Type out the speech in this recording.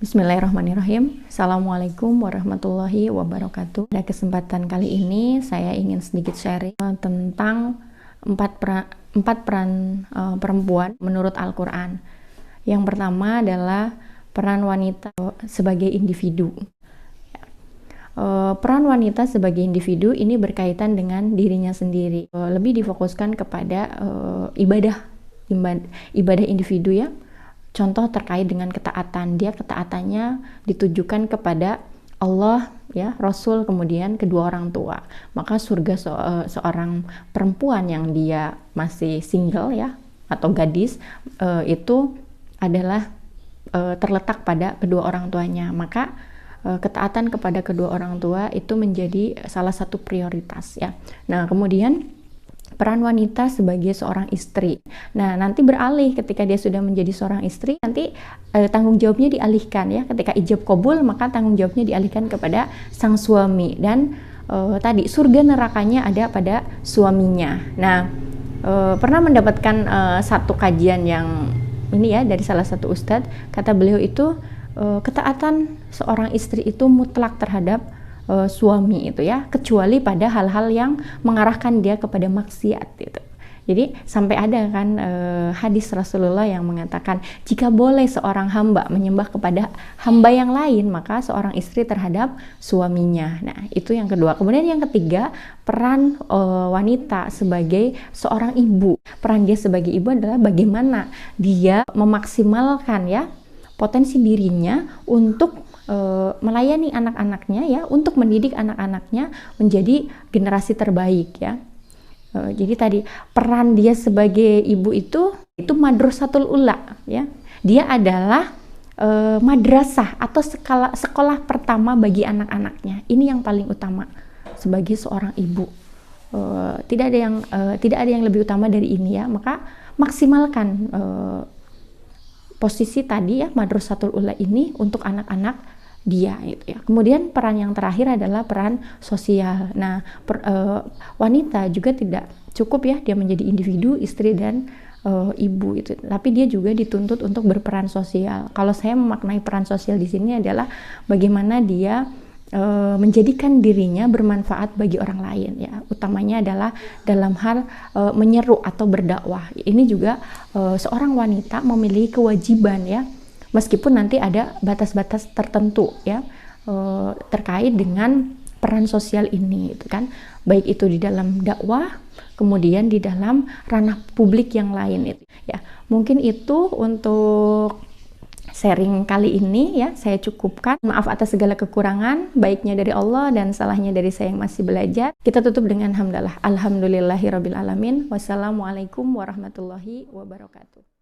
Bismillahirrahmanirrahim. Assalamualaikum warahmatullahi wabarakatuh. Pada kesempatan kali ini saya ingin sedikit sharing tentang empat peran perempuan menurut Al-Quran. Yang pertama adalah peran wanita sebagai individu. Peran wanita sebagai individu ini berkaitan dengan dirinya sendiri. Lebih difokuskan kepada ibadah individu ya. Contoh terkait dengan ketaatan, dia ketaatannya ditujukan kepada Allah, ya, Rasul, kemudian kedua orang tua. Maka surga seorang perempuan yang dia masih single ya atau gadis itu adalah terletak pada kedua orang tuanya. Maka ketaatan kepada kedua orang tua itu menjadi salah satu prioritas ya. Nah, kemudian peran wanita sebagai seorang istri. Nah, nanti beralih ketika dia sudah menjadi seorang istri, nanti tanggung jawabnya dialihkan ya. Ketika ijab qabul, maka tanggung jawabnya dialihkan kepada sang suami. Dan tadi surga nerakanya ada pada suaminya. Nah, pernah mendapatkan satu kajian yang ini ya dari salah satu ustadz. Kata beliau itu ketaatan seorang istri itu mutlak terhadap suami itu ya, kecuali pada hal-hal yang mengarahkan dia kepada maksiat itu. Jadi sampai ada kan hadis Rasulullah yang mengatakan jika boleh seorang hamba menyembah kepada hamba yang lain, maka seorang istri terhadap suaminya. Nah, itu yang kedua. Kemudian yang ketiga, peran wanita sebagai seorang ibu. Peran dia sebagai ibu adalah bagaimana dia memaksimalkan ya potensi dirinya untuk melayani anak-anaknya ya, untuk mendidik anak-anaknya menjadi generasi terbaik ya. Jadi tadi peran dia sebagai ibu itu madrasatul ula ya. Dia adalah madrasah atau sekolah pertama bagi anak-anaknya. Ini yang paling utama sebagai seorang ibu. Tidak ada yang lebih utama dari ini ya. Maka maksimalkan posisi tadi ya madrasatul ula ini untuk anak-anak dia gitu ya. Kemudian peran yang terakhir adalah peran sosial. Nah, wanita juga tidak cukup ya dia menjadi individu, istri dan ibu itu. Tapi dia juga dituntut untuk berperan sosial. Kalau saya memaknai peran sosial di sini adalah bagaimana dia menjadikan dirinya bermanfaat bagi orang lain ya. Utamanya adalah dalam hal menyeru atau berdakwah. Ini juga seorang wanita memiliki kewajiban ya, meskipun nanti ada batas-batas tertentu ya terkait dengan peran sosial ini itu kan, baik itu di dalam dakwah, kemudian di dalam ranah publik yang lain itu ya. Mungkin itu untuk sharing kali ini ya, saya cukupkan. Maaf atas segala kekurangan, baiknya dari Allah dan salahnya dari saya yang masih belajar. Kita tutup dengan hamdalah. Alhamdulillahirabbil alamin. Wassalamualaikum warahmatullahi wabarakatuh.